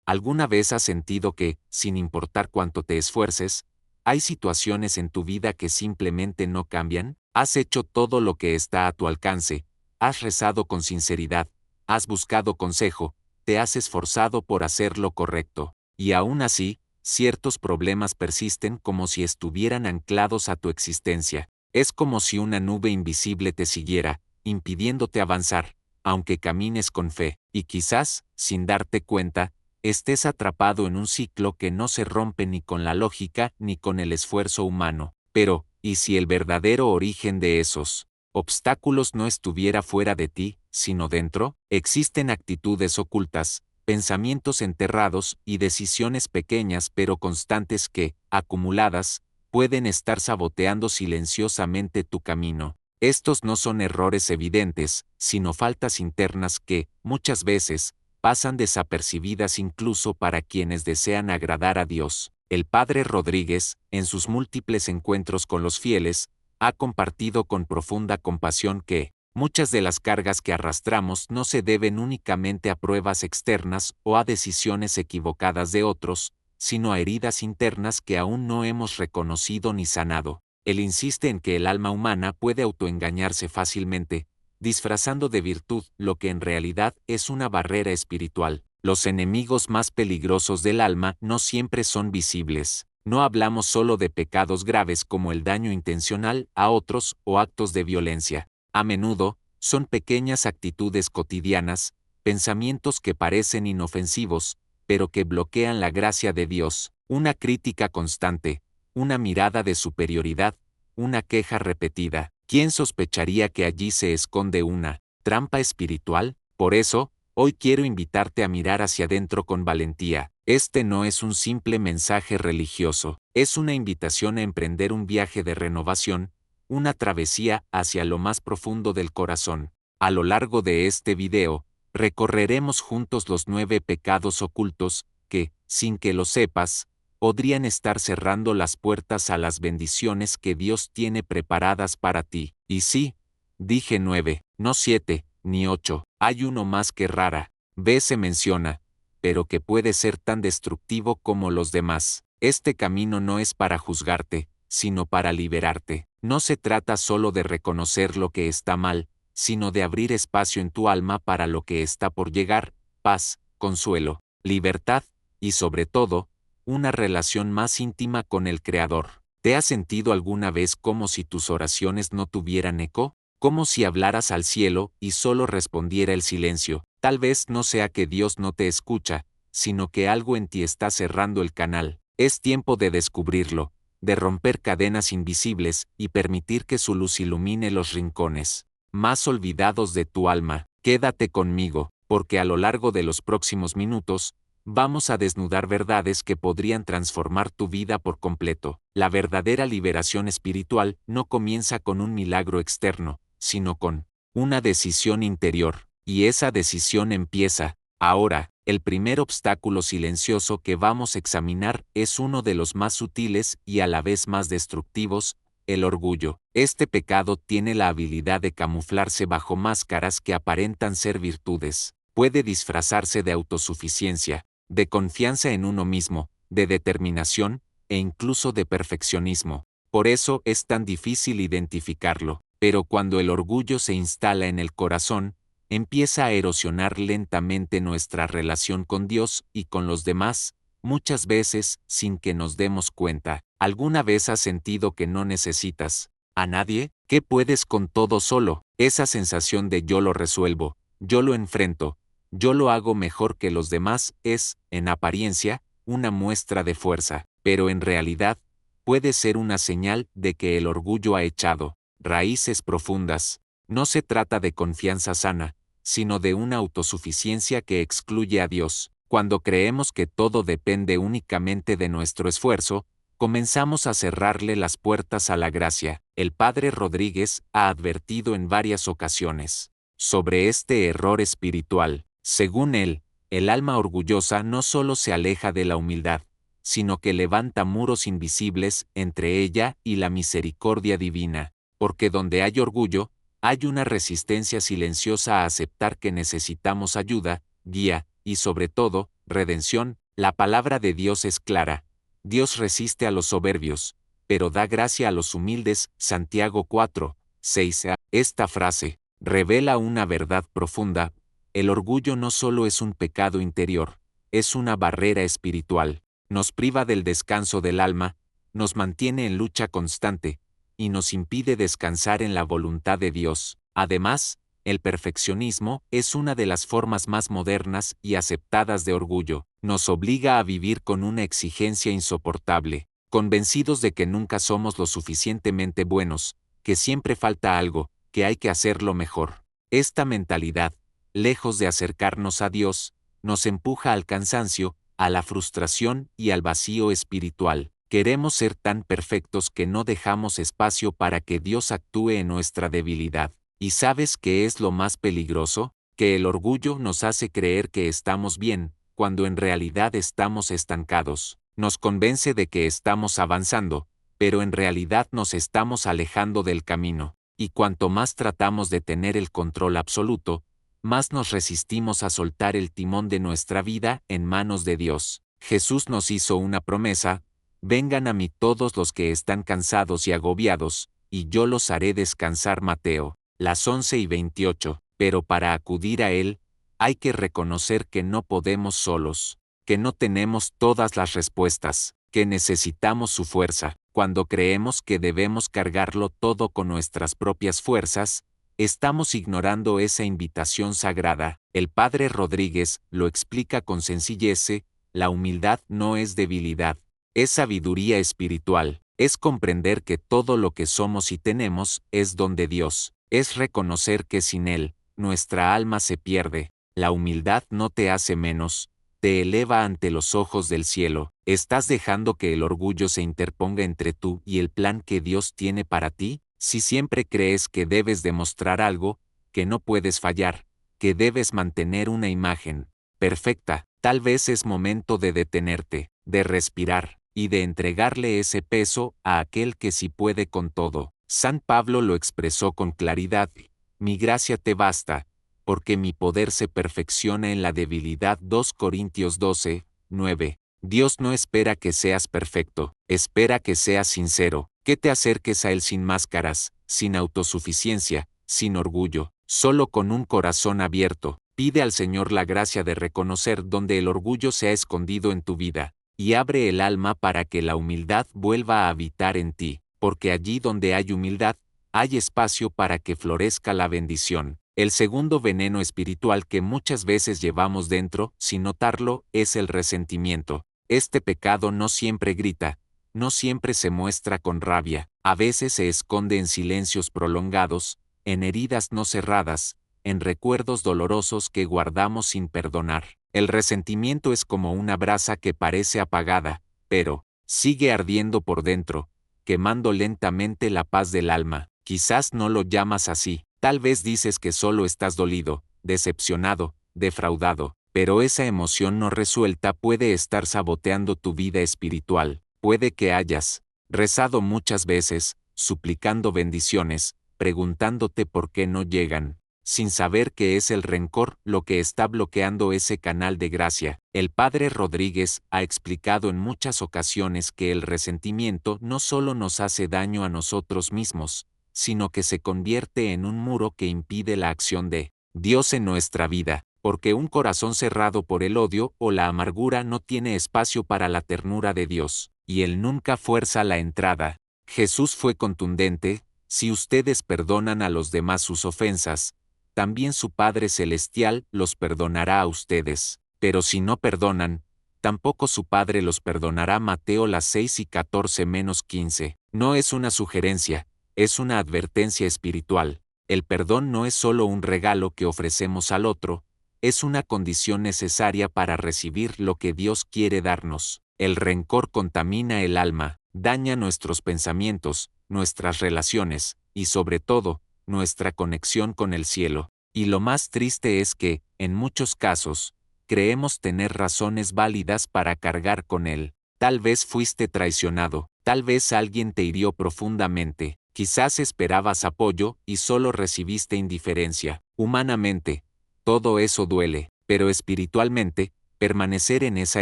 ¿Alguna vez has sentido que, sin importar cuánto te esfuerces, hay situaciones en tu vida que simplemente no cambian? Has hecho todo lo que está a tu alcance, has rezado con sinceridad, has buscado consejo, te has esforzado por hacer lo correcto, y aún así, ciertos problemas persisten como si estuvieran anclados a tu existencia. Es como si una nube invisible te siguiera, impidiéndote avanzar, aunque camines con fe, y quizás, sin darte cuenta, estés atrapado en un ciclo que no se rompe ni con la lógica ni con el esfuerzo humano. Pero, ¿y si el verdadero origen de esos obstáculos no estuviera fuera de ti, sino dentro? Existen actitudes ocultas, pensamientos enterrados y decisiones pequeñas pero constantes que, acumuladas, pueden estar saboteando silenciosamente tu camino. Estos no son errores evidentes, sino faltas internas que, muchas veces, pasan desapercibidas incluso para quienes desean agradar a Dios. El Padre Rodríguez, en sus múltiples encuentros con los fieles, ha compartido con profunda compasión que, muchas de las cargas que arrastramos no se deben únicamente a pruebas externas o a decisiones equivocadas de otros, sino a heridas internas que aún no hemos reconocido ni sanado. Él insiste en que el alma humana puede autoengañarse fácilmente, disfrazando de virtud lo que en realidad es una barrera espiritual. Los enemigos más peligrosos del alma no siempre son visibles. No hablamos solo de pecados graves como el daño intencional a otros o actos de violencia. A menudo, son pequeñas actitudes cotidianas, pensamientos que parecen inofensivos, pero que bloquean la gracia de Dios, una crítica constante, una mirada de superioridad, una queja repetida. ¿Quién sospecharía que allí se esconde una trampa espiritual? Por eso, hoy quiero invitarte a mirar hacia adentro con valentía. Este no es un simple mensaje religioso, es una invitación a emprender un viaje de renovación, una travesía hacia lo más profundo del corazón. A lo largo de este video, recorreremos juntos los 9 pecados ocultos que, sin que lo sepas, podrían estar cerrando las puertas a las bendiciones que Dios tiene preparadas para ti. Y sí, dije 9, no 7, ni 8, hay uno más que rara vez se menciona, pero que puede ser tan destructivo como los demás. Este camino no es para juzgarte, sino para liberarte. No se trata solo de reconocer lo que está mal, sino de abrir espacio en tu alma para lo que está por llegar: paz, consuelo, libertad, y sobre todo, una relación más íntima con el Creador. ¿Te has sentido alguna vez como si tus oraciones no tuvieran eco? Como si hablaras al cielo y solo respondiera el silencio. Tal vez no sea que Dios no te escucha, sino que algo en ti está cerrando el canal. Es tiempo de descubrirlo, de romper cadenas invisibles y permitir que su luz ilumine los rincones más olvidados de tu alma. Quédate conmigo, porque a lo largo de los próximos minutos, vamos a desnudar verdades que podrían transformar tu vida por completo. La verdadera liberación espiritual no comienza con un milagro externo, sino con una decisión interior. Y esa decisión empieza ahora. El primer obstáculo silencioso que vamos a examinar es uno de los más sutiles y a la vez más destructivos: el orgullo. Este pecado tiene la habilidad de camuflarse bajo máscaras que aparentan ser virtudes. Puede disfrazarse de autosuficiencia, de confianza en uno mismo, de determinación, e incluso de perfeccionismo. Por eso es tan difícil identificarlo. Pero cuando el orgullo se instala en el corazón, empieza a erosionar lentamente nuestra relación con Dios y con los demás, muchas veces sin que nos demos cuenta. ¿Alguna vez has sentido que no necesitas a nadie? ¿Que puedes con todo solo? Esa sensación de yo lo resuelvo, yo lo enfrento, yo lo hago mejor que los demás es, en apariencia, una muestra de fuerza, pero en realidad, puede ser una señal de que el orgullo ha echado raíces profundas. No se trata de confianza sana, sino de una autosuficiencia que excluye a Dios. Cuando creemos que todo depende únicamente de nuestro esfuerzo, comenzamos a cerrarle las puertas a la gracia. El Padre Rodríguez ha advertido en varias ocasiones sobre este error espiritual. Según él, el alma orgullosa no solo se aleja de la humildad, sino que levanta muros invisibles entre ella y la misericordia divina, porque donde hay orgullo, hay una resistencia silenciosa a aceptar que necesitamos ayuda, guía, y sobre todo, redención. La palabra de Dios es clara. Dios resiste a los soberbios, pero da gracia a los humildes. Santiago 4, 6. Esta frase revela una verdad profunda. El orgullo no solo es un pecado interior, es una barrera espiritual. Nos priva del descanso del alma, nos mantiene en lucha constante, y nos impide descansar en la voluntad de Dios. Además, el perfeccionismo es una de las formas más modernas y aceptadas de orgullo. Nos obliga a vivir con una exigencia insoportable, convencidos de que nunca somos lo suficientemente buenos, que siempre falta algo, que hay que hacerlo mejor. Esta mentalidad, lejos de acercarnos a Dios, nos empuja al cansancio, a la frustración y al vacío espiritual. Queremos ser tan perfectos que no dejamos espacio para que Dios actúe en nuestra debilidad. ¿Y sabes qué es lo más peligroso? Que el orgullo nos hace creer que estamos bien, cuando en realidad estamos estancados. Nos convence de que estamos avanzando, pero en realidad nos estamos alejando del camino. Y cuanto más tratamos de tener el control absoluto, más nos resistimos a soltar el timón de nuestra vida en manos de Dios. Jesús nos hizo una promesa: vengan a mí todos los que están cansados y agobiados, y yo los haré descansar. Mateo, las 11:28. Pero para acudir a Él, hay que reconocer que no podemos solos, que no tenemos todas las respuestas, que necesitamos su fuerza. Cuando creemos que debemos cargarlo todo con nuestras propias fuerzas, estamos ignorando esa invitación sagrada. El padre Rodríguez lo explica con sencillez: la humildad no es debilidad, es sabiduría espiritual, es comprender que todo lo que somos y tenemos es don de Dios, es reconocer que sin Él, nuestra alma se pierde. La humildad no te hace menos, te eleva ante los ojos del cielo. ¿Estás dejando que el orgullo se interponga entre tú y el plan que Dios tiene para ti? Si siempre crees que debes demostrar algo, que no puedes fallar, que debes mantener una imagen perfecta, tal vez es momento de detenerte, de respirar, y de entregarle ese peso a aquel que sí puede con todo. San Pablo lo expresó con claridad: mi gracia te basta, porque mi poder se perfecciona en la debilidad. 2 Corintios 12, 9. Dios no espera que seas perfecto, espera que seas sincero, que te acerques a Él sin máscaras, sin autosuficiencia, sin orgullo, solo con un corazón abierto. Pide al Señor la gracia de reconocer dónde el orgullo se ha escondido en tu vida, y abre el alma para que la humildad vuelva a habitar en ti, porque allí donde hay humildad, hay espacio para que florezca la bendición. El segundo veneno espiritual que muchas veces llevamos dentro, sin notarlo, es el resentimiento. Este pecado no siempre grita, no siempre se muestra con rabia, a veces se esconde en silencios prolongados, en heridas no cerradas, en recuerdos dolorosos que guardamos sin perdonar. El resentimiento es como una brasa que parece apagada, pero sigue ardiendo por dentro, quemando lentamente la paz del alma. Quizás no lo llamas así, tal vez dices que solo estás dolido, decepcionado, defraudado, pero esa emoción no resuelta puede estar saboteando tu vida espiritual. Puede que hayas rezado muchas veces, suplicando bendiciones, preguntándote por qué no llegan, sin saber que es el rencor lo que está bloqueando ese canal de gracia. El padre Rodríguez ha explicado en muchas ocasiones que el resentimiento no solo nos hace daño a nosotros mismos, sino que se convierte en un muro que impide la acción de Dios en nuestra vida, porque un corazón cerrado por el odio o la amargura no tiene espacio para la ternura de Dios, y Él nunca fuerza la entrada. Jesús fue contundente: si ustedes perdonan a los demás sus ofensas, también su Padre Celestial los perdonará a ustedes. Pero si no perdonan, tampoco su Padre los perdonará. Mateo las 6:14-15. No es una sugerencia, es una advertencia espiritual. El perdón no es solo un regalo que ofrecemos al otro, es una condición necesaria para recibir lo que Dios quiere darnos. El rencor contamina el alma, daña nuestros pensamientos, nuestras relaciones, y sobre todo, nuestra conexión con el cielo. Y lo más triste es que, en muchos casos, creemos tener razones válidas para cargar con él. Tal vez fuiste traicionado, tal vez alguien te hirió profundamente, quizás esperabas apoyo y solo recibiste indiferencia. Humanamente, todo eso duele, pero espiritualmente, Permanecer en esa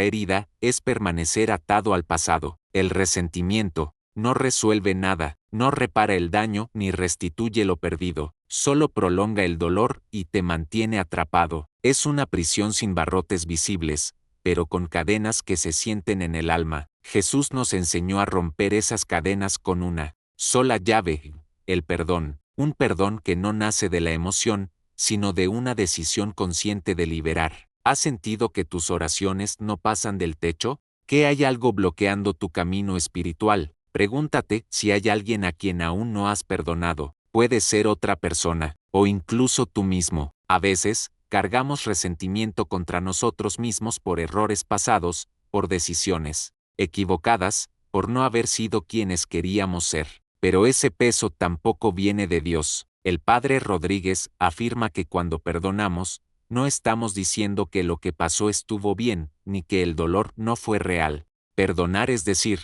herida es permanecer atado al pasado. El resentimiento no resuelve nada, no repara el daño ni restituye lo perdido, solo prolonga el dolor y te mantiene atrapado. Es una prisión sin barrotes visibles, pero con cadenas que se sienten en el alma. Jesús nos enseñó a romper esas cadenas con una sola llave, el perdón. Un perdón que no nace de la emoción, sino de una decisión consciente de liberar. ¿Has sentido que tus oraciones no pasan del techo? ¿Que hay algo bloqueando tu camino espiritual? Pregúntate si hay alguien a quien aún no has perdonado. Puede ser otra persona, o incluso tú mismo. A veces, cargamos resentimiento contra nosotros mismos por errores pasados, por decisiones equivocadas, por no haber sido quienes queríamos ser. Pero ese peso tampoco viene de Dios. El padre Rodríguez afirma que cuando perdonamos, no estamos diciendo que lo que pasó estuvo bien, ni que el dolor no fue real. Perdonar es decir,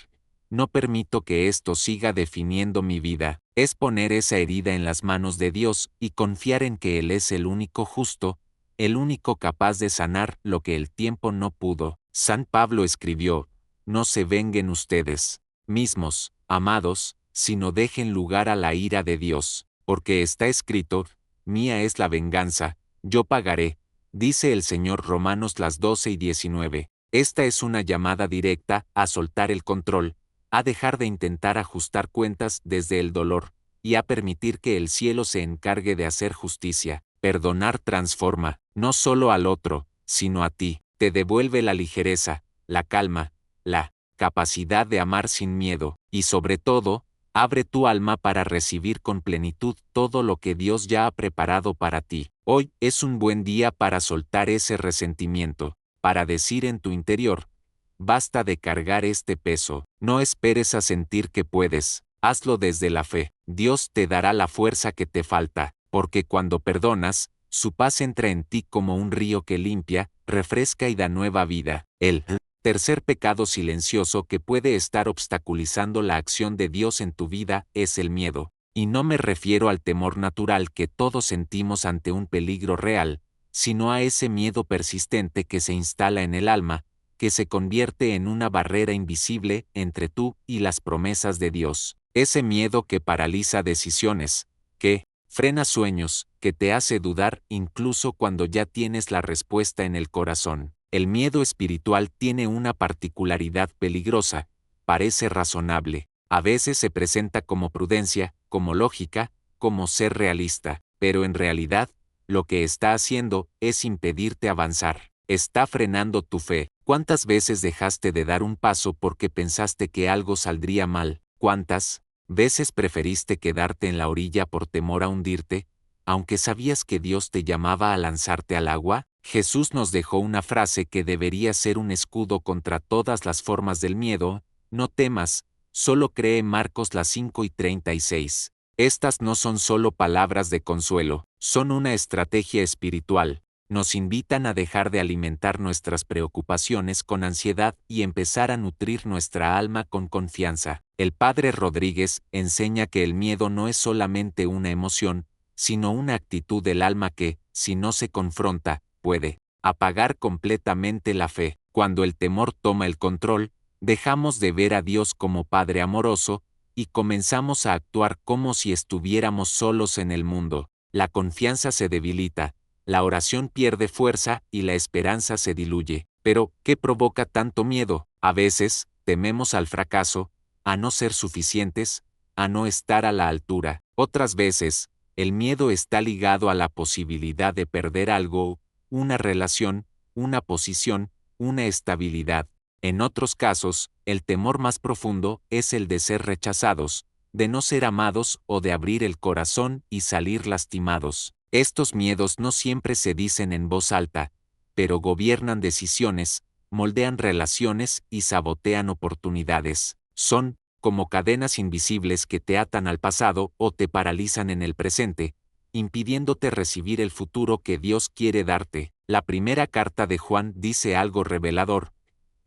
no permito que esto siga definiendo mi vida. Es poner esa herida en las manos de Dios y confiar en que Él es el único justo, el único capaz de sanar lo que el tiempo no pudo. San Pablo escribió, no se venguen ustedes mismos, amados, sino dejen lugar a la ira de Dios, porque está escrito, mía es la venganza, yo pagaré, dice el Señor. Romanos 12:19. Esta es una llamada directa a soltar el control, a dejar de intentar ajustar cuentas desde el dolor, y a permitir que el cielo se encargue de hacer justicia. Perdonar transforma, no solo al otro, sino a ti, te devuelve la ligereza, la calma, la capacidad de amar sin miedo, y sobre todo, abre tu alma para recibir con plenitud todo lo que Dios ya ha preparado para ti. Hoy es un buen día para soltar ese resentimiento, para decir en tu interior, basta de cargar este peso, no esperes a sentir que puedes, hazlo desde la fe. Dios te dará la fuerza que te falta, porque cuando perdonas, su paz entra en ti como un río que limpia, refresca y da nueva vida. El tercer pecado silencioso que puede estar obstaculizando la acción de Dios en tu vida es el miedo, y no me refiero al temor natural que todos sentimos ante un peligro real, sino a ese miedo persistente que se instala en el alma, que se convierte en una barrera invisible entre tú y las promesas de Dios. Ese miedo que paraliza decisiones, que frena sueños, que te hace dudar incluso cuando ya tienes la respuesta en el corazón. El miedo espiritual tiene una particularidad peligrosa, parece razonable, a veces se presenta como prudencia, como lógica, como ser realista, pero en realidad, lo que está haciendo es impedirte avanzar. Está frenando tu fe. ¿Cuántas veces dejaste de dar un paso porque pensaste que algo saldría mal? ¿Cuántas veces preferiste quedarte en la orilla por temor a hundirte, aunque sabías que Dios te llamaba a lanzarte al agua? Jesús nos dejó una frase que debería ser un escudo contra todas las formas del miedo: no temas, solo cree. Marcos 5:36. Estas no son solo palabras de consuelo, son una estrategia espiritual. Nos invitan a dejar de alimentar nuestras preocupaciones con ansiedad y empezar a nutrir nuestra alma con confianza. El padre Rodríguez enseña que el miedo no es solamente una emoción, sino una actitud del alma que, si no se confronta, puede apagar completamente la fe. Cuando el temor toma el control, dejamos de ver a Dios como Padre amoroso y comenzamos a actuar como si estuviéramos solos en el mundo. La confianza se debilita, la oración pierde fuerza y la esperanza se diluye. Pero, ¿qué provoca tanto miedo? A veces, tememos al fracaso, a no ser suficientes, a no estar a la altura. Otras veces, el miedo está ligado a la posibilidad de perder algo, una relación, una posición, una estabilidad. En otros casos, el temor más profundo es el de ser rechazados, de no ser amados o de abrir el corazón y salir lastimados. Estos miedos no siempre se dicen en voz alta, pero gobiernan decisiones, moldean relaciones y sabotean oportunidades. Son como cadenas invisibles que te atan al pasado o te paralizan en el presente, impidiéndote recibir el futuro que Dios quiere darte. La primera carta de Juan dice algo revelador: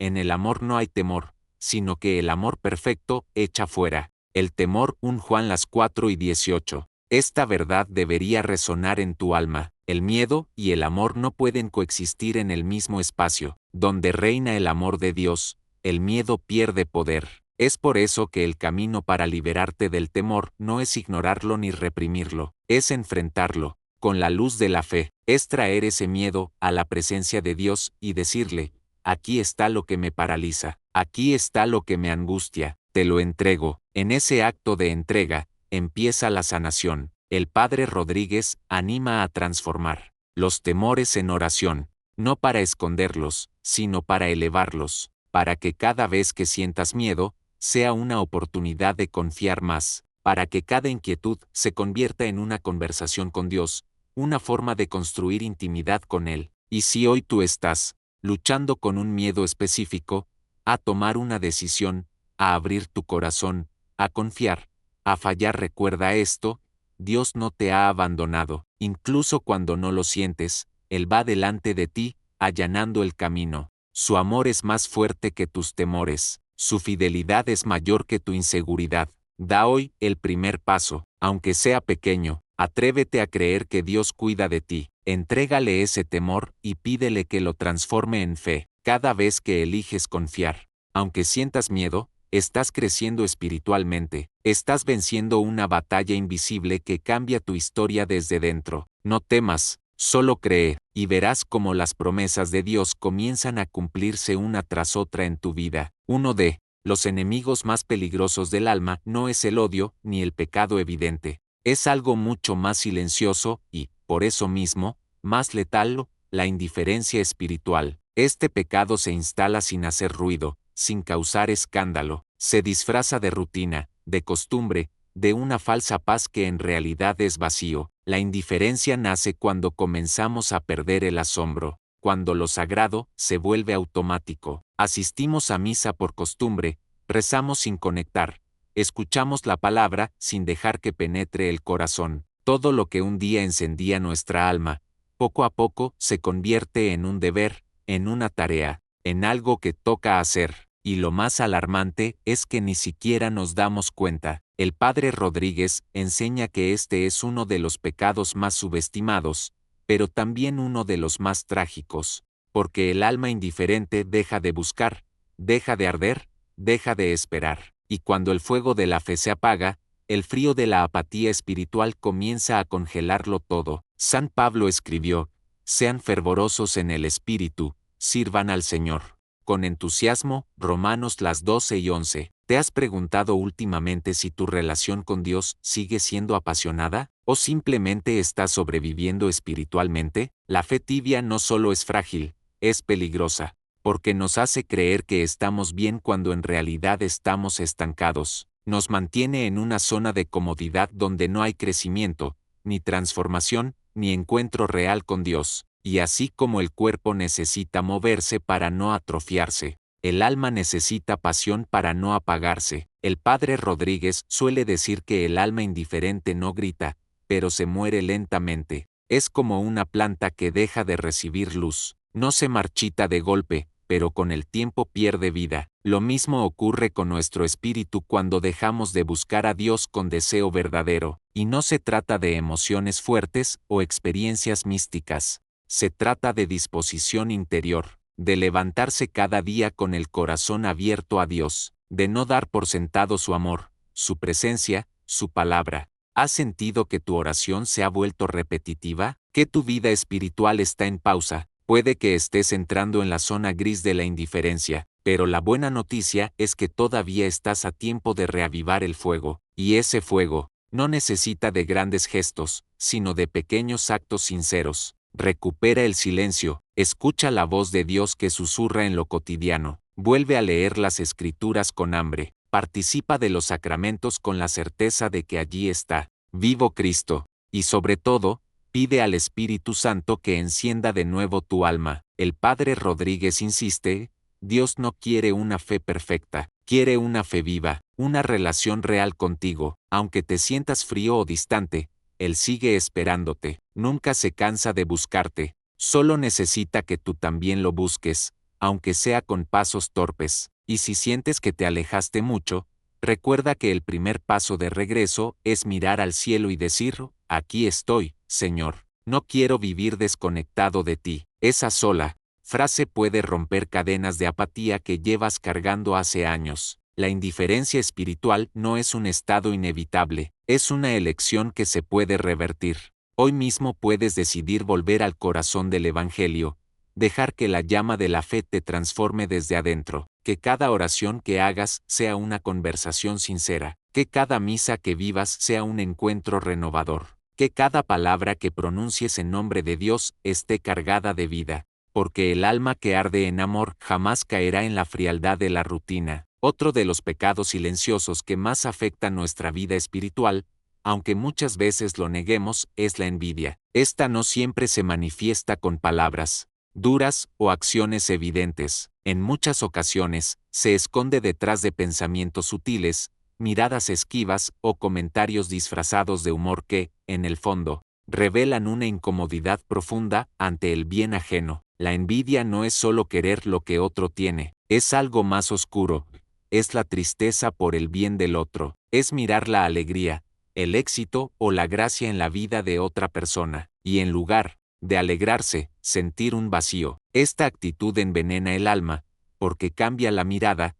en el amor no hay temor, sino que el amor perfecto echa fuera el temor. 1 Juan 4:18. Esta verdad debería resonar en tu alma. El miedo y el amor no pueden coexistir en el mismo espacio. Donde reina el amor de Dios, el miedo pierde poder. Es por eso que el camino para liberarte del temor no es ignorarlo ni reprimirlo, es enfrentarlo, con la luz de la fe, es traer ese miedo a la presencia de Dios y decirle, aquí está lo que me paraliza, aquí está lo que me angustia, te lo entrego. En ese acto de entrega, empieza la sanación. El Padre Rodríguez anima a transformar los temores en oración, no para esconderlos, sino para elevarlos, para que cada vez que sientas miedo, sea una oportunidad de confiar más, para que cada inquietud se convierta en una conversación con Dios, una forma de construir intimidad con Él. Y si hoy tú estás luchando con un miedo específico, a tomar una decisión, a abrir tu corazón, a confiar, a fallar, recuerda esto, Dios no te ha abandonado, incluso cuando no lo sientes, Él va delante de ti, allanando el camino. Su amor es más fuerte que tus temores, su fidelidad es mayor que tu inseguridad. Da hoy el primer paso, aunque sea pequeño, atrévete a creer que Dios cuida de ti, entrégale ese temor y pídele que lo transforme en fe. Cada vez que eliges confiar, aunque sientas miedo, estás creciendo espiritualmente, estás venciendo una batalla invisible que cambia tu historia desde dentro. No temas, solo cree, y verás cómo las promesas de Dios comienzan a cumplirse una tras otra en tu vida. Uno de los enemigos más peligrosos del alma no es el odio ni el pecado evidente, es algo mucho más silencioso y, por eso mismo, más letal, la indiferencia espiritual. Este pecado se instala sin hacer ruido, sin causar escándalo, se disfraza de rutina, de costumbre, de una falsa paz que en realidad es vacío. La indiferencia nace cuando comenzamos a perder el asombro, cuando lo sagrado se vuelve automático. Asistimos a misa por costumbre, rezamos sin conectar, escuchamos la palabra sin dejar que penetre el corazón. Todo lo que un día encendía nuestra alma, poco a poco se convierte en un deber, en una tarea, en algo que toca hacer. Y lo más alarmante es que ni siquiera nos damos cuenta. El Padre Rodríguez enseña que este es uno de los pecados más subestimados, pero también uno de los más trágicos, porque el alma indiferente deja de buscar, deja de arder, deja de esperar, y cuando el fuego de la fe se apaga, el frío de la apatía espiritual comienza a congelarlo todo. San Pablo escribió, sean fervorosos en el espíritu, sirvan al Señor con entusiasmo. Romanos las 12 y 11. ¿Te has preguntado últimamente si tu relación con Dios sigue siendo apasionada? ¿O simplemente estás sobreviviendo espiritualmente? La fe tibia no solo es frágil, es peligrosa, porque nos hace creer que estamos bien cuando en realidad estamos estancados. Nos mantiene en una zona de comodidad donde no hay crecimiento, ni transformación, ni encuentro real con Dios. Y así como el cuerpo necesita moverse para no atrofiarse, el alma necesita pasión para no apagarse. El Padre Rodríguez suele decir que el alma indiferente no grita, pero se muere lentamente. Es como una planta que deja de recibir luz. No se marchita de golpe, pero con el tiempo pierde vida. Lo mismo ocurre con nuestro espíritu cuando dejamos de buscar a Dios con deseo verdadero. Y no se trata de emociones fuertes o experiencias místicas. Se trata de disposición interior, de levantarse cada día con el corazón abierto a Dios, de no dar por sentado su amor, su presencia, su palabra. ¿Has sentido que tu oración se ha vuelto repetitiva? ¿Que tu vida espiritual está en pausa? Puede que estés entrando en la zona gris de la indiferencia, pero la buena noticia es que todavía estás a tiempo de reavivar el fuego, y ese fuego no necesita de grandes gestos, sino de pequeños actos sinceros. Recupera el silencio, escucha la voz de Dios que susurra en lo cotidiano, vuelve a leer las Escrituras con hambre, participa de los sacramentos con la certeza de que allí está, vivo Cristo, y sobre todo, pide al Espíritu Santo que encienda de nuevo tu alma. El Padre Rodríguez insiste, Dios no quiere una fe perfecta, quiere una fe viva, una relación real contigo, aunque te sientas frío o distante. Él sigue esperándote, nunca se cansa de buscarte, solo necesita que tú también lo busques, aunque sea con pasos torpes, y si sientes que te alejaste mucho, Recuerda que el primer paso de regreso es mirar al cielo y decir, aquí estoy, Señor. No quiero vivir desconectado de ti. Esa sola frase puede romper cadenas de apatía que llevas cargando hace años. La indiferencia espiritual no es un estado inevitable, es una elección que se puede revertir. Hoy mismo puedes decidir volver al corazón del Evangelio, dejar que la llama de la fe te transforme desde adentro, que cada oración que hagas sea una conversación sincera, que cada misa que vivas sea un encuentro renovador, que cada palabra que pronuncies en nombre de Dios esté cargada de vida, porque el alma que arde en amor jamás caerá en la frialdad de la rutina. Otro de los pecados silenciosos que más afecta nuestra vida espiritual, aunque muchas veces lo neguemos, es la envidia. Esta no siempre se manifiesta con palabras duras o acciones evidentes. En muchas ocasiones, se esconde detrás de pensamientos sutiles, miradas esquivas o comentarios disfrazados de humor que, en el fondo, revelan una incomodidad profunda ante el bien ajeno. La envidia no es solo querer lo que otro tiene, es algo más oscuro. Es la tristeza por el bien del otro, es mirar la alegría, el éxito o la gracia en la vida de otra persona, y en lugar de alegrarse, sentir un vacío. Esta actitud envenena el alma, porque cambia la mirada,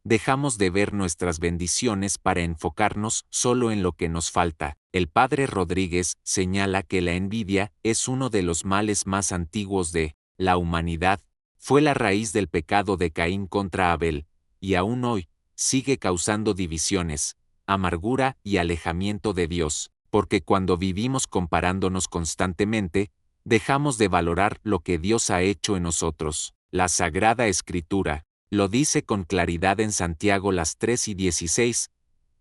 dejamos de ver nuestras bendiciones para enfocarnos solo en lo que nos falta. El padre Rodríguez señala que la envidia es uno de los males más antiguos de la humanidad. Fue la raíz del pecado de Caín contra Abel, y aún hoy sigue causando divisiones, amargura y alejamiento de Dios, porque cuando vivimos comparándonos constantemente, dejamos de valorar lo que Dios ha hecho en nosotros. La Sagrada Escritura lo dice con claridad en Santiago las 3:16,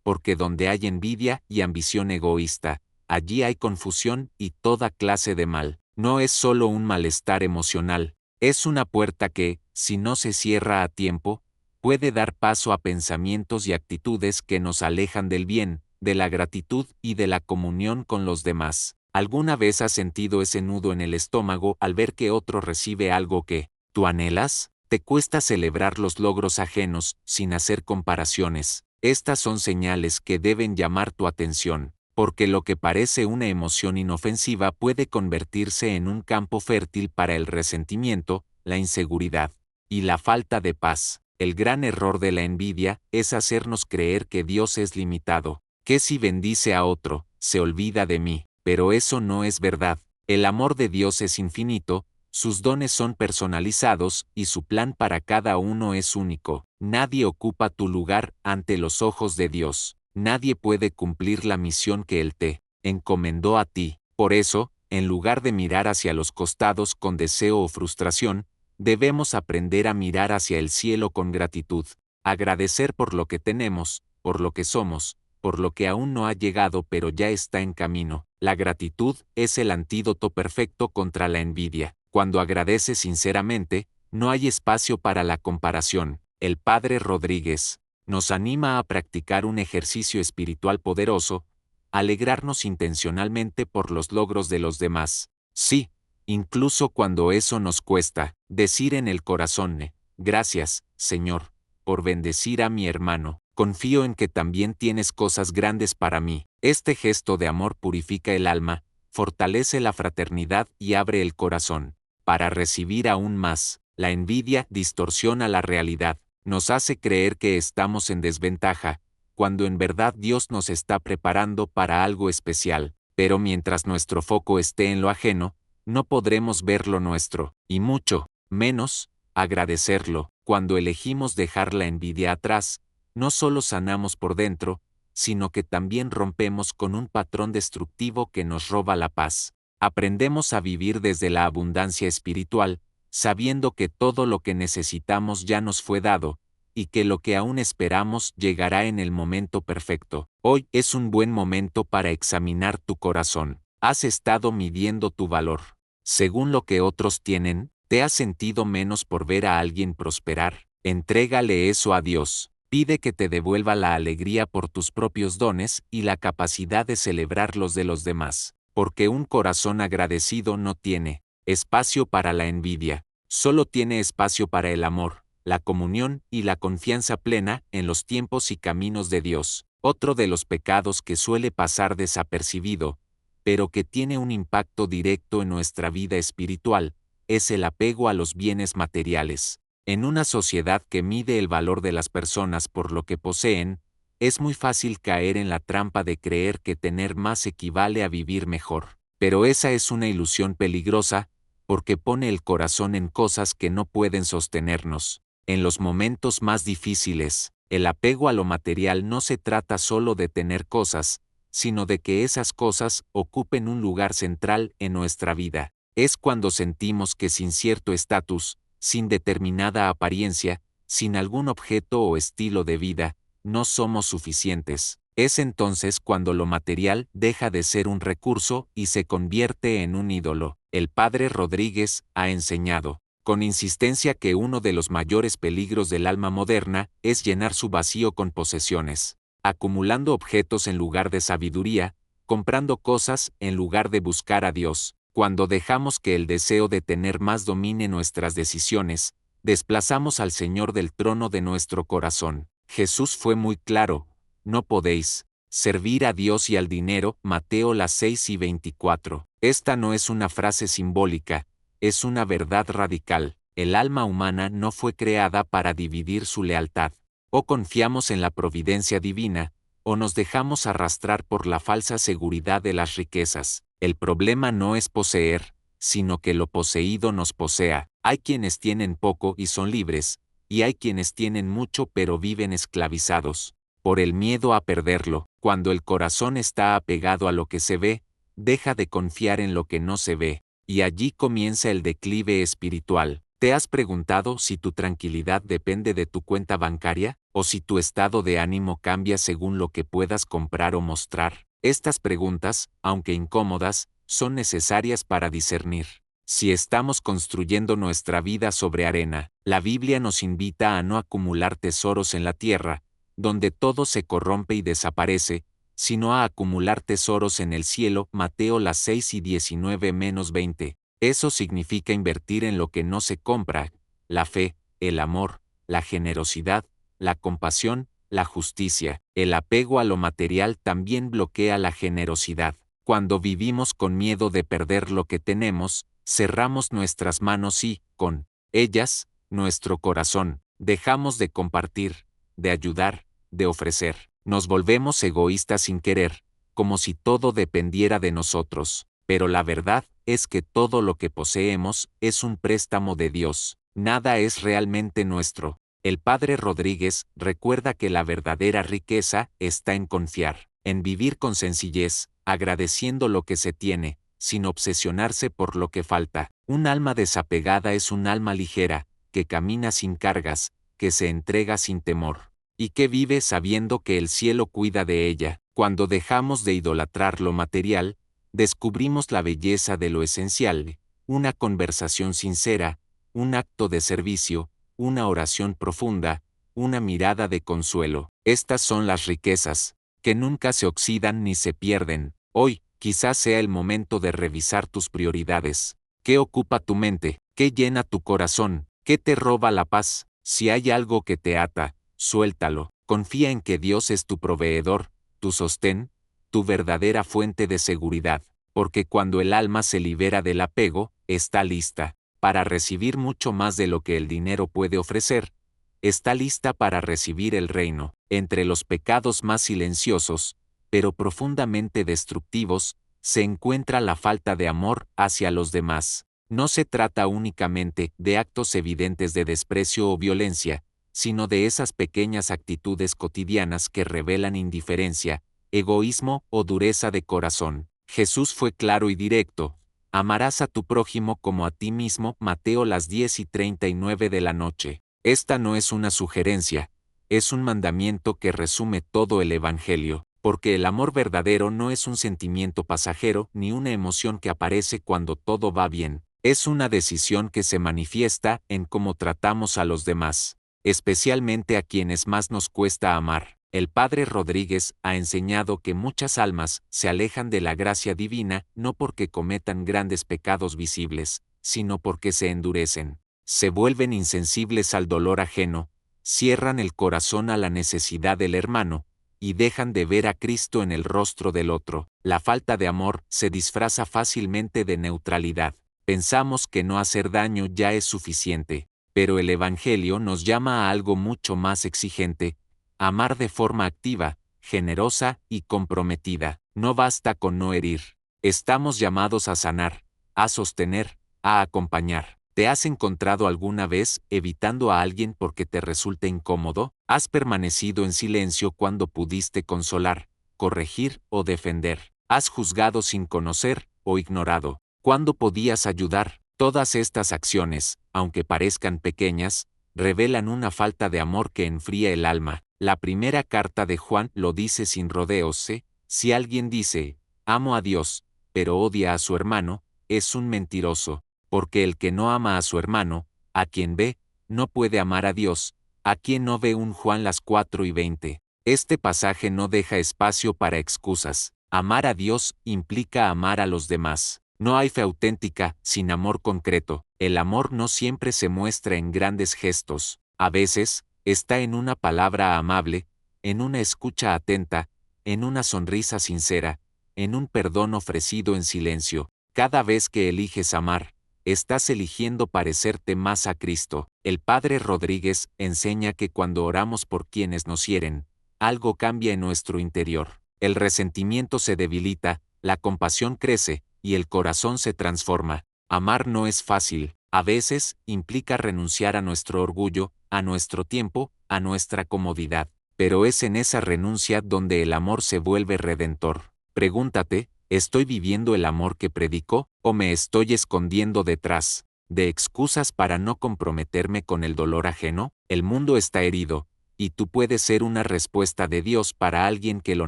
porque donde hay envidia y ambición egoísta, allí hay confusión y toda clase de mal. No es solo un malestar emocional, es una puerta que, si no se cierra a tiempo, puede dar paso a pensamientos y actitudes que nos alejan del bien, de la gratitud y de la comunión con los demás. ¿Alguna vez has sentido ese nudo en el estómago al ver que otro recibe algo que tú anhelas? ¿Te cuesta celebrar los logros ajenos sin hacer comparaciones? Estas son señales que deben llamar tu atención, porque lo que parece una emoción inofensiva puede convertirse en un campo fértil para el resentimiento, la inseguridad y la falta de paz. El gran error de la envidia es hacernos creer que Dios es limitado, que si bendice a otro, se olvida de mí. Pero eso no es verdad. El amor de Dios es infinito, sus dones son personalizados y su plan para cada uno es único. Nadie ocupa tu lugar ante los ojos de Dios. Nadie puede cumplir la misión que Él te encomendó a ti. Por eso, en lugar de mirar hacia los costados con deseo o frustración, debemos aprender a mirar hacia el cielo con gratitud, agradecer por lo que tenemos, por lo que somos, por lo que aún no ha llegado pero ya está en camino. La gratitud es el antídoto perfecto contra la envidia. Cuando agradeces sinceramente, no hay espacio para la comparación. El padre Rodríguez nos anima a practicar un ejercicio espiritual poderoso, alegrarnos intencionalmente por los logros de los demás. Sí, incluso cuando eso nos cuesta, decir en el corazón, gracias, Señor, por bendecir a mi hermano. Confío en que también tienes cosas grandes para mí. Este gesto de amor purifica el alma, fortalece la fraternidad y abre el corazón para recibir aún más. La envidia distorsiona la realidad, nos hace creer que estamos en desventaja, cuando en verdad Dios nos está preparando para algo especial. Pero mientras nuestro foco esté en lo ajeno, no podremos ver lo nuestro, y mucho menos agradecerlo. Cuando elegimos dejar la envidia atrás, no solo sanamos por dentro, sino que también rompemos con un patrón destructivo que nos roba la paz. Aprendemos a vivir desde la abundancia espiritual, sabiendo que todo lo que necesitamos ya nos fue dado, y que lo que aún esperamos llegará en el momento perfecto. Hoy es un buen momento para examinar tu corazón. ¿Has estado midiendo tu valor según lo que otros tienen? ¿Te has sentido menos por ver a alguien prosperar? Entrégale eso a Dios. Pide que te devuelva la alegría por tus propios dones y la capacidad de celebrar los de los demás, porque un corazón agradecido no tiene espacio para la envidia, solo tiene espacio para el amor, la comunión y la confianza plena en los tiempos y caminos de Dios. Otro de los pecados que suele pasar desapercibido, pero que tiene un impacto directo en nuestra vida espiritual, es el apego a los bienes materiales. En una sociedad que mide el valor de las personas por lo que poseen, es muy fácil caer en la trampa de creer que tener más equivale a vivir mejor. Pero esa es una ilusión peligrosa, porque pone el corazón en cosas que no pueden sostenernos. En los momentos más difíciles, el apego a lo material no se trata solo de tener cosas, sino de que esas cosas ocupen un lugar central en nuestra vida. Es cuando sentimos que sin cierto estatus, sin determinada apariencia, sin algún objeto o estilo de vida, no somos suficientes. Es entonces cuando lo material deja de ser un recurso y se convierte en un ídolo. El padre Rodríguez ha enseñado, con insistencia, que uno de los mayores peligros del alma moderna es llenar su vacío con posesiones, acumulando objetos en lugar de sabiduría, comprando cosas en lugar de buscar a Dios. Cuando dejamos que el deseo de tener más domine nuestras decisiones, desplazamos al Señor del trono de nuestro corazón. Jesús fue muy claro: no podéis servir a Dios y al dinero. Mateo 6:24. Esta no es una frase simbólica, es una verdad radical. El alma humana no fue creada para dividir su lealtad. O confiamos en la providencia divina, o nos dejamos arrastrar por la falsa seguridad de las riquezas. El problema no es poseer, sino que lo poseído nos posea. Hay quienes tienen poco y son libres, y hay quienes tienen mucho pero viven esclavizados por el miedo a perderlo. Cuando el corazón está apegado a lo que se ve, deja de confiar en lo que no se ve, y allí comienza el declive espiritual. ¿Te has preguntado si tu tranquilidad depende de tu cuenta bancaria, o si tu estado de ánimo cambia según lo que puedas comprar o mostrar? Estas preguntas, aunque incómodas, son necesarias para discernir si estamos construyendo nuestra vida sobre arena. La Biblia nos invita a no acumular tesoros en la tierra, donde todo se corrompe y desaparece, sino a acumular tesoros en el cielo. Mateo 6:19-20. Eso significa invertir en lo que no se compra: la fe, el amor, la generosidad, la compasión, la justicia. El apego a lo material también bloquea la generosidad. Cuando vivimos con miedo de perder lo que tenemos, cerramos nuestras manos y, con ellas, nuestro corazón. Dejamos de compartir, de ayudar, de ofrecer. Nos volvemos egoístas sin querer, como si todo dependiera de nosotros. Pero la verdad es que todo lo que poseemos es un préstamo de Dios. Nada es realmente nuestro. El padre Rodríguez recuerda que la verdadera riqueza está en confiar, en vivir con sencillez, agradeciendo lo que se tiene, sin obsesionarse por lo que falta. Un alma desapegada es un alma ligera, que camina sin cargas, que se entrega sin temor, y que vive sabiendo que el cielo cuida de ella. Cuando dejamos de idolatrar lo material, descubrimos la belleza de lo esencial: una conversación sincera, un acto de servicio, una oración profunda, una mirada de consuelo. Estas son las riquezas, que nunca se oxidan ni se pierden. Hoy, quizás sea el momento de revisar tus prioridades. ¿Qué ocupa tu mente? ¿Qué llena tu corazón? ¿Qué te roba la paz? Si hay algo que te ata, suéltalo. Confía en que Dios es tu proveedor, tu sostén, tu verdadera fuente de seguridad, porque cuando el alma se libera del apego, está lista para recibir mucho más de lo que el dinero puede ofrecer. Está lista para recibir el reino. Entre los pecados más silenciosos, pero profundamente destructivos, se encuentra la falta de amor hacia los demás. No se trata únicamente de actos evidentes de desprecio o violencia, sino de esas pequeñas actitudes cotidianas que revelan indiferencia, egoísmo o dureza de corazón. Jesús fue claro y directo: amarás a tu prójimo como a ti mismo. Mateo 10:39 de la noche. Esta no es una sugerencia, es un mandamiento que resume todo el Evangelio, porque el amor verdadero no es un sentimiento pasajero ni una emoción que aparece cuando todo va bien. Es una decisión que se manifiesta en cómo tratamos a los demás, especialmente a quienes más nos cuesta amar. El padre Rodríguez ha enseñado que muchas almas se alejan de la gracia divina no porque cometan grandes pecados visibles, sino porque se endurecen. se vuelven insensibles al dolor ajeno, cierran el corazón a la necesidad del hermano, y dejan de ver a Cristo en el rostro del otro. La falta de amor se disfraza fácilmente de neutralidad. Pensamos que no hacer daño ya es suficiente, pero el Evangelio nos llama a algo mucho más exigente: amar de forma activa, generosa y comprometida. No basta con no herir. Estamos llamados a sanar, a sostener, a acompañar. ¿Te has encontrado alguna vez evitando a alguien porque te resulta incómodo? ¿Has permanecido en silencio cuando pudiste consolar, corregir o defender? ¿Has juzgado sin conocer o ignorado cuando podías ayudar? Todas estas acciones, aunque parezcan pequeñas, revelan una falta de amor que enfría el alma. La primera carta de Juan lo dice sin rodeos: si alguien dice, amo a Dios, pero odia a su hermano, es un mentiroso. Porque el que no ama a su hermano, a quien ve, no puede amar a Dios, a quien no ve. 1 Juan 4:20. Este pasaje no deja espacio para excusas. Amar a Dios implica amar a los demás. No hay fe auténtica sin amor concreto. El amor no siempre se muestra en grandes gestos. A veces, está en una palabra amable, en una escucha atenta, en una sonrisa sincera, en un perdón ofrecido en silencio. Cada vez que eliges amar, estás eligiendo parecerte más a Cristo. El Padre Rodríguez enseña que cuando oramos por quienes nos hieren, algo cambia en nuestro interior. El resentimiento se debilita, la compasión crece, y el corazón se transforma. Amar no es fácil. A veces, implica renunciar a nuestro orgullo, a nuestro tiempo, a nuestra comodidad. Pero es en esa renuncia donde el amor se vuelve redentor. Pregúntate: ¿estoy viviendo el amor que predico, o me estoy escondiendo detrás de excusas para no comprometerme con el dolor ajeno? El mundo está herido, y tú puedes ser una respuesta de Dios para alguien que lo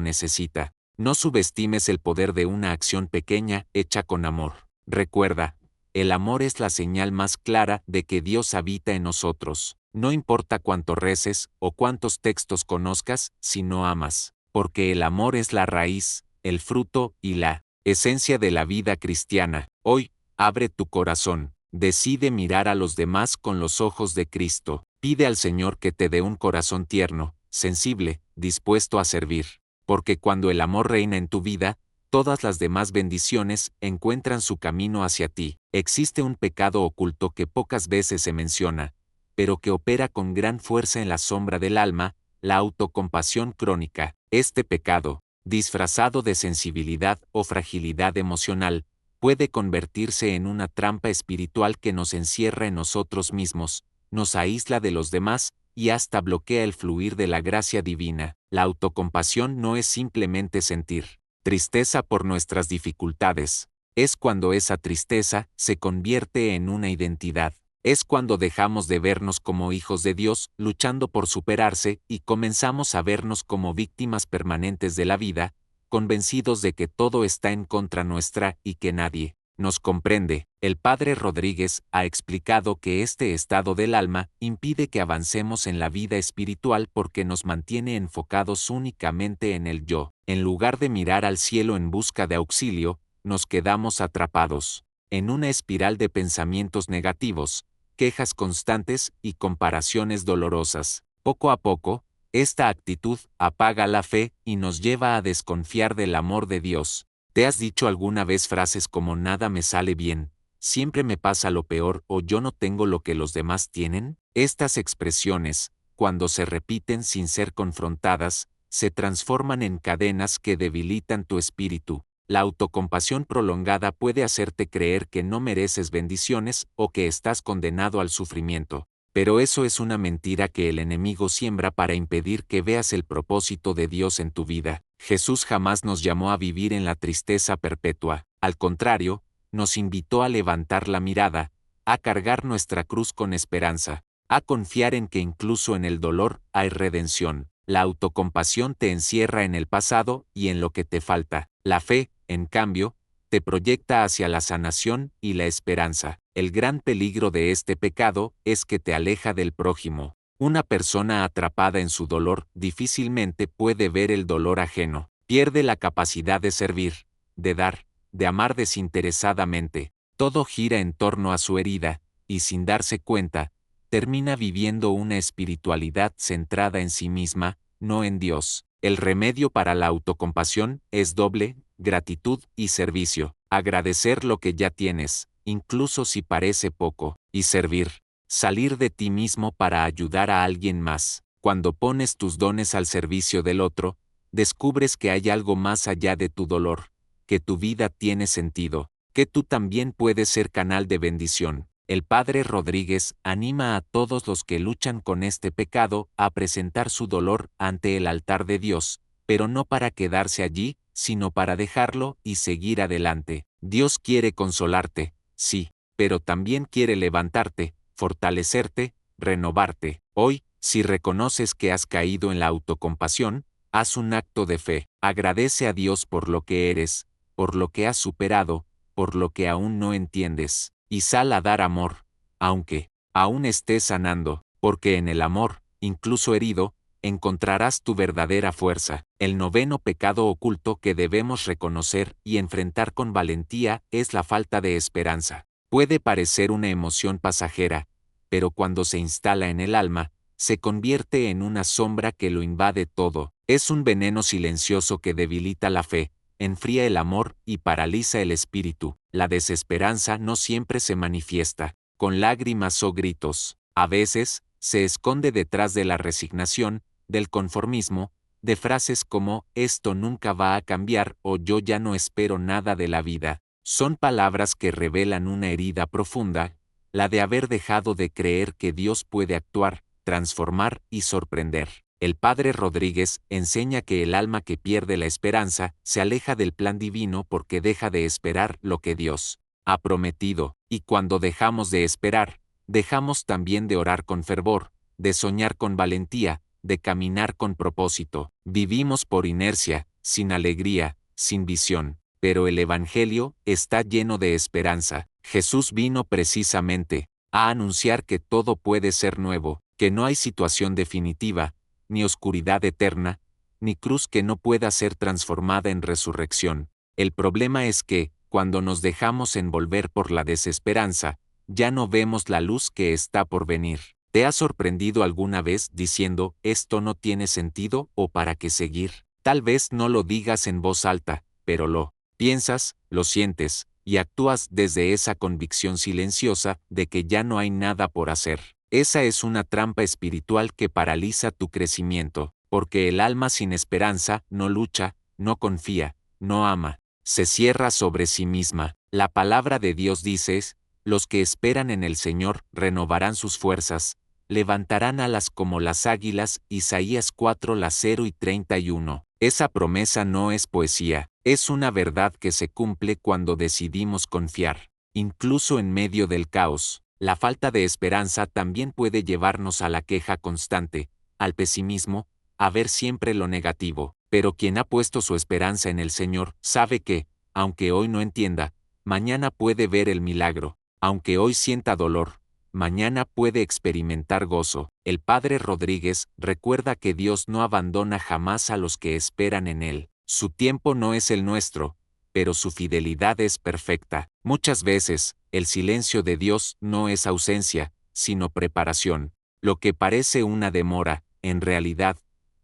necesita. No subestimes el poder de una acción pequeña hecha con amor. Recuerda, el amor es la señal más clara de que Dios habita en nosotros. No importa cuánto reces o cuántos textos conozcas, si no amas, porque el amor es la raíz, el fruto y la esencia de la vida cristiana. Hoy, abre tu corazón, decide mirar a los demás con los ojos de Cristo. Pide al Señor que te dé un corazón tierno, sensible, dispuesto a servir. Porque cuando el amor reina en tu vida, todas las demás bendiciones encuentran su camino hacia ti. Existe un pecado oculto que pocas veces se menciona, pero que opera con gran fuerza en la sombra del alma: la autocompasión crónica. Este pecado, disfrazado de sensibilidad o fragilidad emocional, puede convertirse en una trampa espiritual que nos encierra en nosotros mismos, nos aísla de los demás y hasta bloquea el fluir de la gracia divina. La autocompasión no es simplemente sentir tristeza por nuestras dificultades. Es cuando esa tristeza se convierte en una identidad. Es cuando dejamos de vernos como hijos de Dios luchando por superarse y comenzamos a vernos como víctimas permanentes de la vida, convencidos de que todo está en contra nuestra y que nadie nos comprende. El Padre Rodríguez ha explicado que este estado del alma impide que avancemos en la vida espiritual porque nos mantiene enfocados únicamente en el yo. En lugar de mirar al cielo en busca de auxilio, nos quedamos atrapados en una espiral de pensamientos negativos, quejas constantes y comparaciones dolorosas. Poco a poco, esta actitud apaga la fe y nos lleva a desconfiar del amor de Dios. ¿Te has dicho alguna vez frases como nada me sale bien, siempre me pasa lo peor o yo no tengo lo que los demás tienen? Estas expresiones, cuando se repiten sin ser confrontadas, se transforman en cadenas que debilitan tu espíritu. La autocompasión prolongada puede hacerte creer que no mereces bendiciones o que estás condenado al sufrimiento. Pero eso es una mentira que el enemigo siembra para impedir que veas el propósito de Dios en tu vida. Jesús jamás nos llamó a vivir en la tristeza perpetua. Al contrario, nos invitó a levantar la mirada, a cargar nuestra cruz con esperanza, a confiar en que incluso en el dolor hay redención. La autocompasión te encierra en el pasado y en lo que te falta. La fe, en cambio, te proyecta hacia la sanación y la esperanza. El gran peligro de este pecado es que te aleja del prójimo. Una persona atrapada en su dolor difícilmente puede ver el dolor ajeno. Pierde la capacidad de servir, de dar, de amar desinteresadamente. Todo gira en torno a su herida, y sin darse cuenta, termina viviendo una espiritualidad centrada en sí misma, no en Dios. El remedio para la autocompasión es doble: gratitud y servicio. Agradecer lo que ya tienes, incluso si parece poco, y servir. Salir de ti mismo para ayudar a alguien más. Cuando pones tus dones al servicio del otro, descubres que hay algo más allá de tu dolor, que tu vida tiene sentido, que tú también puedes ser canal de bendición. El Padre Rodríguez anima a todos los que luchan con este pecado a presentar su dolor ante el altar de Dios, pero no para quedarse allí, sino para dejarlo y seguir adelante. Dios quiere consolarte, sí, pero también quiere levantarte, fortalecerte, renovarte. Hoy, si reconoces que has caído en la autocompasión, haz un acto de fe. Agradece a Dios por lo que eres, por lo que has superado, por lo que aún no entiendes, y sal a dar amor, aunque aún estés sanando, porque en el amor, incluso herido, encontrarás tu verdadera fuerza. El noveno pecado oculto que debemos reconocer y enfrentar con valentía es la falta de esperanza. Puede parecer una emoción pasajera, pero cuando se instala en el alma, se convierte en una sombra que lo invade todo. Es un veneno silencioso que debilita la fe, enfría el amor y paraliza el espíritu. La desesperanza no siempre se manifiesta con lágrimas o gritos. A veces, se esconde detrás de la resignación, del conformismo, de frases como «esto nunca va a cambiar» o «yo ya no espero nada de la vida». Son palabras que revelan una herida profunda, la de haber dejado de creer que Dios puede actuar, transformar y sorprender. El Padre Rodríguez enseña que el alma que pierde la esperanza se aleja del plan divino porque deja de esperar lo que Dios ha prometido, y cuando dejamos de esperar, dejamos también de orar con fervor, de soñar con valentía, de caminar con propósito. Vivimos por inercia, sin alegría, sin visión, pero el Evangelio está lleno de esperanza. Jesús vino precisamente a anunciar que todo puede ser nuevo, que no hay situación definitiva, ni oscuridad eterna, ni cruz que no pueda ser transformada en resurrección. El problema es que, cuando nos dejamos envolver por la desesperanza, ya no vemos la luz que está por venir. ¿Te has sorprendido alguna vez diciendo, esto no tiene sentido o para qué seguir? Tal vez no lo digas en voz alta, pero lo piensas, lo sientes, y actúas desde esa convicción silenciosa de que ya no hay nada por hacer. Esa es una trampa espiritual que paraliza tu crecimiento, porque el alma sin esperanza no lucha, no confía, no ama, se cierra sobre sí misma. La palabra de Dios dice: los que esperan en el Señor renovarán sus fuerzas, levantarán alas como las águilas. Isaías 4:0-31. Esa promesa no es poesía, es una verdad que se cumple cuando decidimos confiar. Incluso en medio del caos, la falta de esperanza también puede llevarnos a la queja constante, al pesimismo, a ver siempre lo negativo. Pero quien ha puesto su esperanza en el Señor sabe que, aunque hoy no entienda, mañana puede ver el milagro. Aunque hoy sienta dolor, mañana puede experimentar gozo. El Padre Rodríguez recuerda que Dios no abandona jamás a los que esperan en Él. Su tiempo no es el nuestro, pero su fidelidad es perfecta. Muchas veces, el silencio de Dios no es ausencia, sino preparación. Lo que parece una demora, en realidad,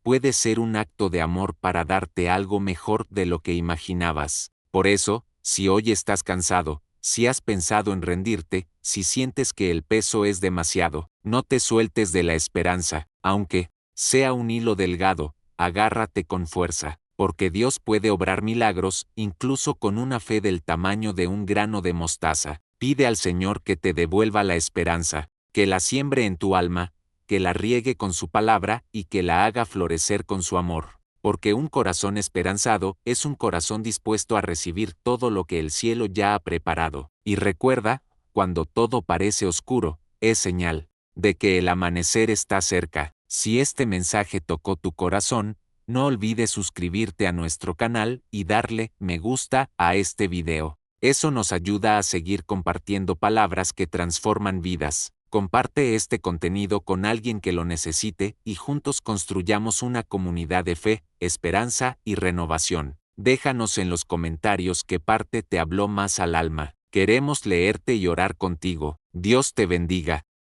puede ser un acto de amor para darte algo mejor de lo que imaginabas. Por eso, si hoy estás cansado, si has pensado en rendirte, si sientes que el peso es demasiado, no te sueltes de la esperanza, aunque sea un hilo delgado, agárrate con fuerza, porque Dios puede obrar milagros, incluso con una fe del tamaño de un grano de mostaza. Pide al Señor que te devuelva la esperanza, que la siembre en tu alma, que la riegue con su palabra y que la haga florecer con su amor. Porque un corazón esperanzado es un corazón dispuesto a recibir todo lo que el cielo ya ha preparado. Y recuerda, cuando todo parece oscuro, es señal de que el amanecer está cerca. Si este mensaje tocó tu corazón, no olvides suscribirte a nuestro canal y darle me gusta a este video. Eso nos ayuda a seguir compartiendo palabras que transforman vidas. Comparte este contenido con alguien que lo necesite y juntos construyamos una comunidad de fe, esperanza y renovación. Déjanos en los comentarios qué parte te habló más al alma. Queremos leerte y orar contigo. Dios te bendiga.